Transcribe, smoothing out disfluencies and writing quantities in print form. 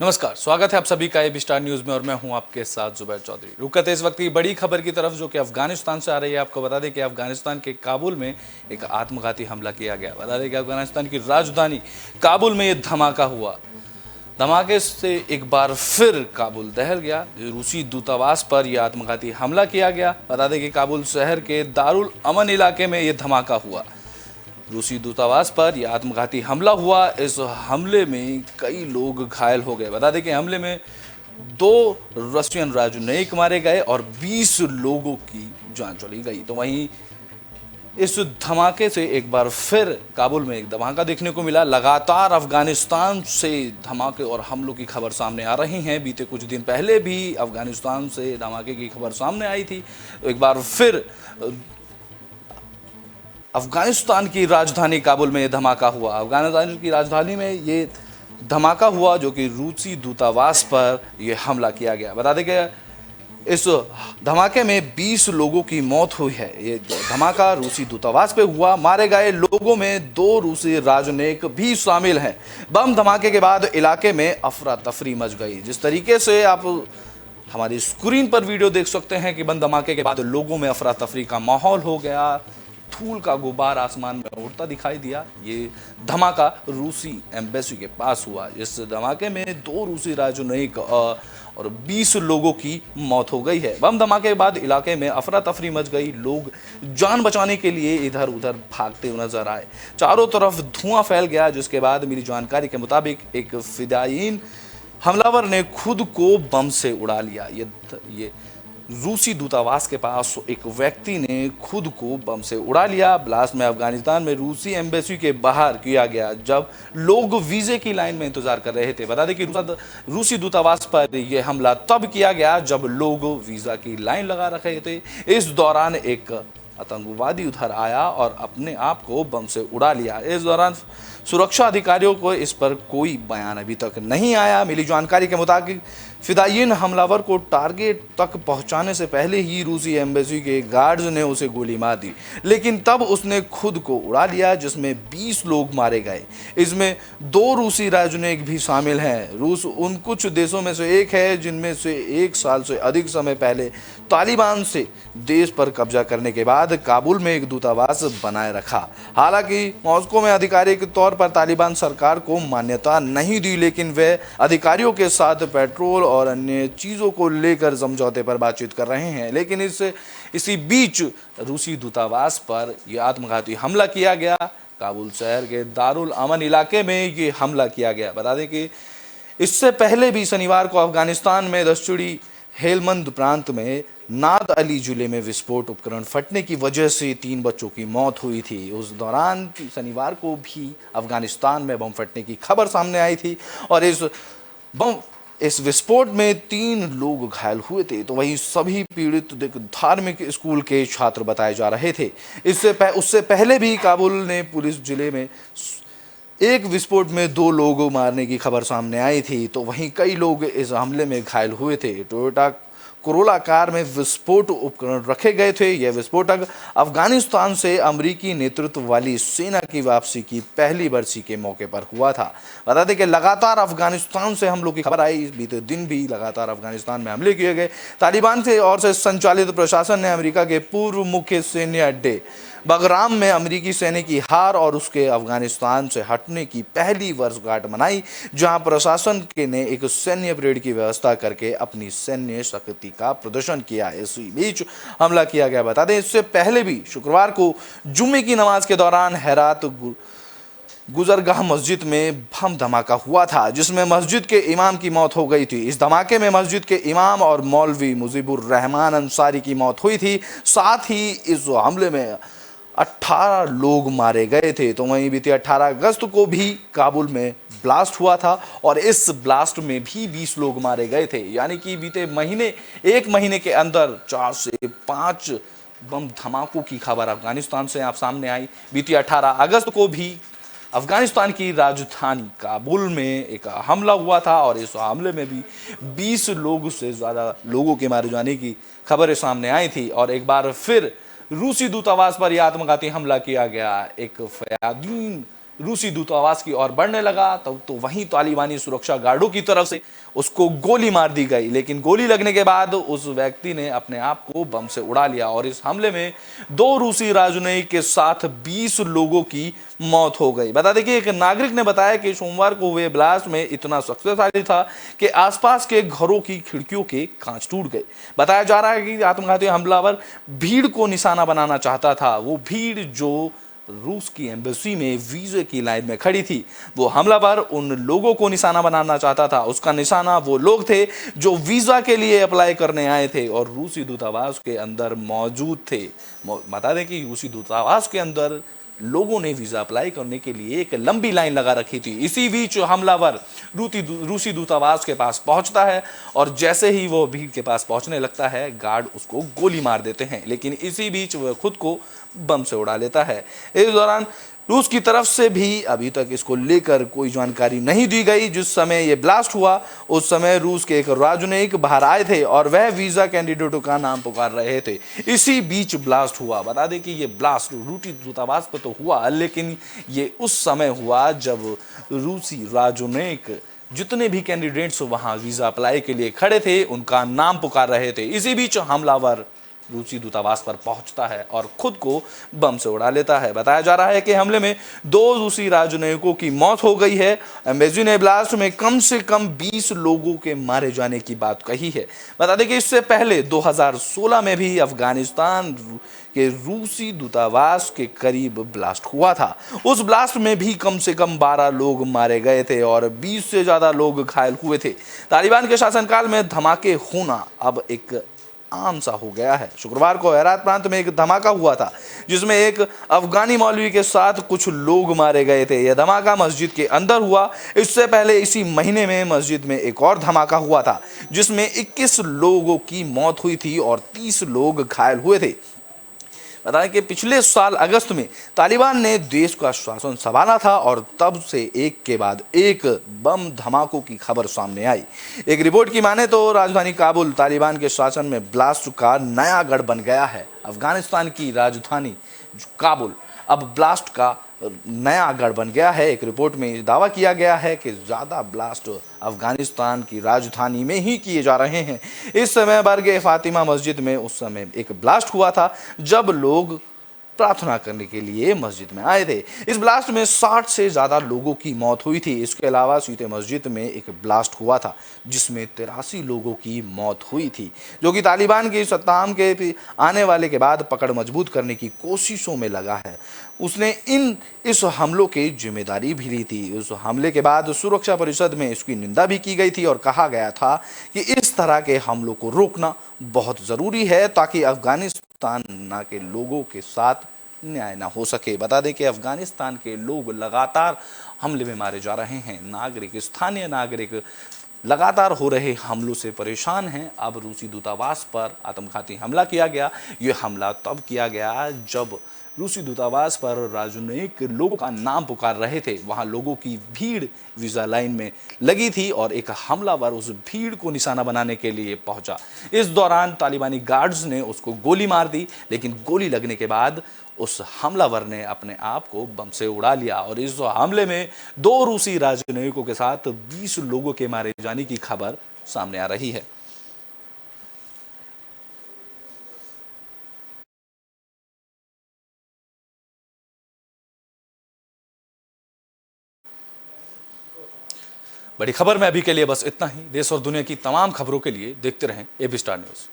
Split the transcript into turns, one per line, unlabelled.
नमस्कार, स्वागत है आप सभी का एबी स्टार न्यूज में और मैं हूं आपके साथ जुबैर चौधरी। रुक करते इस वक्त की बड़ी खबर की तरफ जो कि अफगानिस्तान से आ रही है। आपको बता दें कि अफगानिस्तान के काबुल में एक आत्मघाती हमला किया गया। बता दें कि अफगानिस्तान की राजधानी काबुल में यह धमाका हुआ। धमाके से एक बार फिर काबुल दहल गया। रूसी दूतावास पर यह आत्मघाती हमला किया गया। बता दें कि काबुल शहर के दारुल अमन इलाके में यह धमाका हुआ। रूसी दूतावास पर यह आत्मघाती हमला हुआ। इस हमले में कई लोग घायल हो गए। बता दें कि हमले में 2 रशियन राजनयिक मारे गए और 20 लोगों की जान चली गई। तो वहीं इस धमाके से एक बार फिर काबुल में एक धमाका देखने को मिला। लगातार अफगानिस्तान से धमाके और हमलों की खबर सामने आ रही हैं। बीते कुछ दिन पहले भी अफगानिस्तान से धमाके की खबर सामने आई थी। तो एक बार फिर अफगानिस्तान की राजधानी काबुल में यह धमाका हुआ। अफगानिस्तान की राजधानी में ये धमाका हुआ जो कि रूसी दूतावास पर यह हमला किया गया। बता दें कि इस धमाके में 20 लोगों की मौत हुई है। ये धमाका रूसी दूतावास पे हुआ। मारे गए लोगों में 2 रूसी राजनयिक भी शामिल हैं। बम धमाके के बाद इलाके में अफरा तफरी मच गई। जिस तरीके से आप हमारी स्क्रीन पर वीडियो देख सकते हैं कि बम धमाके के बाद लोगों में अफरा तफरी का माहौल हो गया। धूल का गुब्बार आसमान में उड़ता दिखाई दिया। ये धमाका रूसी एम्बेसी के पास हुआ। इस धमाके में 2 रूसी राजनयिक और 20 लोगों की मौत हो गई है। बम धमाके के बाद इलाके में अफरा तफरी मच गई। लोग जान बचाने के लिए इधर उधर भागते हुए नजर आए। चारों तरफ धुआं फैल गया। जिसके बाद मिली जानकारी के मुताबिक एक फिदायीन हमलावर ने खुद को बम से उड़ा लिया। ये रूसी दूतावास के पास एक व्यक्ति ने खुद को बम से उड़ा लिया। ब्लास्ट में अफगानिस्तान में रूसी एम्बेसी के बाहर किया गया जब लोग वीजे की लाइन में इंतजार कर रहे थे। बता दें कि रूसी दूतावास पर यह हमला तब किया गया जब लोग वीजा की लाइन लगा रखे थे। इस दौरान एक आतंकवादी उधर आया और अपने आप को बम से उड़ा लिया। इस दौरान सुरक्षा अधिकारियों को इस पर कोई बयान अभी तक नहीं आया। मिली जानकारी के मुताबिक फिदायीन हमलावर को टारगेट तक पहुंचाने से पहले ही रूसी एम्बेसी के गार्ड्स ने उसे गोली मार दी, लेकिन तब उसने खुद को उड़ा लिया जिसमें 20 लोग मारे गए। इसमें 2 रूसी राजनयिक भी शामिल हैं। रूस उन कुछ देशों में से एक है जिनमें से 1 साल से अधिक समय पहले तालिबान से देश पर कब्जा करने के बाद काबुल में एक दूतावास बनाए रखा। हालांकि मॉस्को में आधिकारिक तौर पर तालिबान सरकार को मान्यता नहीं दी, लेकिन वे अधिकारियों के साथ पेट्रोल और अन्य चीजों को लेकर समझौते पर बातचीत कर रहे हैं। लेकिन इसी बीच रूसी दूतावास पर यह आत्मघाती हमला किया गया। काबुल शहर के दारुल अमन इलाके में यह हमला किया गया। बता दें कि इससे पहले भी शनिवार को अफगानिस्तान में दक्षिणी हेलमंद प्रांत में नाद अली जिले में विस्फोट उपकरण फटने की वजह से 3 बच्चों की मौत हुई थी। उस दौरान शनिवार को भी अफगानिस्तान में बम फटने की खबर सामने आई थी और इस विस्फोट में 3 लोग घायल हुए थे। तो वहीं सभी पीड़ित धार्मिक स्कूल के छात्र बताए जा रहे थे। उससे पहले भी काबुल ने पुलिस जिले में एक विस्फोट में 2 लोगों मारने की खबर सामने आई थी। तो वहीं कई लोग इस हमले में घायल हुए थे। टोयोटा कोरोला कार में विस्फोट उपकरण रखे गए थे। यह विस्फोटक अफगानिस्तान से अमेरिकी नेतृत्व वाली सेना की वापसी की पहली बरसी के मौके पर हुआ था। बता दें कि लगातार अफगानिस्तान से हमलों की खबर आई। बीते दिन भी लगातार अफगानिस्तान में हमले किए गए। तालिबान की ओर से संचालित प्रशासन ने अमेरिका के पूर्व मुख्य सैन्य अड्डे बगराम में अमेरिकी सैन्य की हार और उसके अफगानिस्तान से हटने की पहली वर्षगांठ मनाई, जहां प्रशासन ने एक सैन्य परेड की व्यवस्था करके अपनी सैन्य शक्ति का प्रदर्शन किया। इसी बीच हमला किया गया। बता दें इससे पहले भी शुक्रवार को जुम्मे की नमाज के दौरान हेरात गुजरगाह मस्जिद में बम धमाका हुआ था जिसमें मस्जिद के इमाम की मौत हो गई थी। इस धमाके में मस्जिद के इमाम और मौलवी मुजीबुर रहमान अंसारी की मौत हुई थी। साथ ही इस हमले में 18 लोग मारे गए थे। तो वहीं बीते 18 अगस्त को भी काबुल में ब्लास्ट हुआ था और इस ब्लास्ट में भी 20 लोग मारे गए थे। यानी कि बीते एक महीने के अंदर 4 से 5 बम धमाकों की खबर अफगानिस्तान से आप सामने आई। बीती 18 अगस्त को भी अफगानिस्तान की राजधानी काबुल में एक हमला हुआ था और इस हमले में भी 20 लोग से ज़्यादा लोगों के मारे जाने की खबरें सामने आई थी। और एक बार फिर रूसी दूतावास पर यह आत्मघाती हमला किया गया। एक फिदायीन रूसी दूतावास की ओर बढ़ने लगा, तब तो वहीं तालिबानी सुरक्षा गार्डों की तरफ से उसको गोली मार दी गई। लेकिन गोली लगने के बाद उस व्यक्ति ने अपने आप को बम से उड़ा लिया और इस हमले में 2 रूसी राजनयिक के साथ 20 लोगों की मौत हो गई। बता दें कि एक नागरिक ने बताया कि सोमवार को हुए ब्लास्ट में इतना शक्तिशाली था कि आसपास के घरों की खिड़कियों के कांच टूट गए। बताया जा रहा है कि आत्मघाती हमलावर भीड़ को निशाना बनाना चाहता था, वो भीड़ जो रूस की एम्बेसी में वीजे की लाइन में खड़ी थी। वो हमलावर उन लोगों को निशाना बनाना चाहता था। उसका निशाना वो लोग थे जो वीजा के लिए अप्लाई करने आए थे और रूसी दूतावास के अंदर मौजूद थे। बता दें कि रूसी दूतावास के अंदर लोगों ने वीजा अप्लाई करने के लिए एक लंबी लाइन लगा रखी थी। इसी बीच हमलावर रूसी दूतावास के पास पहुंचता है और जैसे ही वो भीड़ के पास पहुंचने लगता है, गार्ड उसको गोली मार देते हैं। लेकिन इसी बीच वह खुद को बम से उड़ा लेता है। इस दौरान रूस की तरफ से भी अभी तक इसको लेकर कोई जानकारी नहीं दी गई। जिस समय ये ब्लास्ट हुआ उस समय रूस के एक राजनयिक बाहर आए थे और वह वीजा कैंडिडेटों का नाम पुकार रहे थे। इसी बीच ब्लास्ट हुआ। बता दें कि ये ब्लास्ट रूसी दूतावास पर तो हुआ, लेकिन ये उस समय हुआ जब रूसी राजनयिक जितने भी कैंडिडेट्स वहां वीजा अप्लाई के लिए खड़े थे उनका नाम पुकार रहे थे। इसी बीच हमलावर रूसी दूतावास पर पहुंचता है और खुद को बम से उड़ा लेता है। बताया जा रहा है कि हमले में 2 रूसी राजनयिकों की मौत हो गई है। एम्बेसी ने ब्लास्ट में कम से कम 20 लोगों के मारे जाने की बात कही है। बता दें कि इससे पहले 2016 में भी अफगानिस्तान के रूसी दूतावास के करीब ब्लास्ट हुआ था। उस ब्लास्ट में भी कम से कम 12 लोग मारे गए थे और 20 से ज्यादा लोग घायल हुए थे। तालिबान के शासनकाल में धमाके होना अब एक आम सा हो गया है। शुक्रवार को हेरात प्रांत में एक धमाका हुआ था जिसमें एक अफगानी मौलवी के साथ कुछ लोग मारे गए थे। यह धमाका मस्जिद के अंदर हुआ। इससे पहले इसी महीने में मस्जिद में एक और धमाका हुआ था जिसमें 21 लोगों की मौत हुई थी और 30 लोग घायल हुए थे। बताएं कि पिछले साल अगस्त में तालिबान ने देश का शासन संभाला था और तब से एक के बाद एक बम धमाकों की खबर सामने आई। एक रिपोर्ट की माने तो राजधानी काबुल तालिबान के शासन में ब्लास्ट का नया गढ़ बन गया है। अफगानिस्तान की राजधानी काबुल अब ब्लास्ट का नया गढ़ बन गया है। एक रिपोर्ट में दावा किया गया है कि ज़्यादा ब्लास्ट अफगानिस्तान की राजधानी में ही किए जा रहे हैं। इस समय बरगे फातिमा मस्जिद में उस समय एक ब्लास्ट हुआ था जब लोग प्रार्थना करने के लिए मस्जिद में आए थे। इस ब्लास्ट में 60 से ज़्यादा लोगों की मौत हुई थी। इसके अलावा सीते मस्जिद में एक ब्लास्ट हुआ था जिसमें 83 लोगों की मौत हुई थी, जो कि तालिबान की सत्ताम के आने वाले के बाद पकड़ मजबूत करने की कोशिशों में लगा है। उसने इस हमलों की जिम्मेदारी भी ली थी। उस हमले के बाद सुरक्षा परिषद में इसकी निंदा भी की गई थी और कहा गया था कि इस तरह के हमलों को रोकना बहुत ज़रूरी है ताकि अफगानिस्तान के लोगों के साथ न्याय ना हो सके। बता दें कि अफगानिस्तान के लोग लगातार हमले में मारे जा रहे हैं। स्थानीय नागरिक लगातार हो रहे हमलों से परेशान हैं। अब रूसी दूतावास पर आत्मघाती हमला किया गया। ये हमला तब किया गया जब रूसी दूतावास पर राजनयिक लोगों का नाम पुकार रहे थे। वहां लोगों की भीड़ वीजा लाइन में लगी थी और एक हमलावर उस भीड़ को निशाना बनाने के लिए पहुंचा। इस दौरान तालिबानी गार्ड्स ने उसको गोली मार दी, लेकिन गोली लगने के बाद उस हमलावर ने अपने आप को बम से उड़ा लिया और इस हमले में 2 रूसी राजनयिकों के साथ 20 लोगों के मारे जाने की खबर सामने आ रही है। बड़ी खबर में अभी के लिए बस इतना ही। देश और दुनिया की तमाम खबरों के लिए देखते रहें एबी स्टार न्यूज़।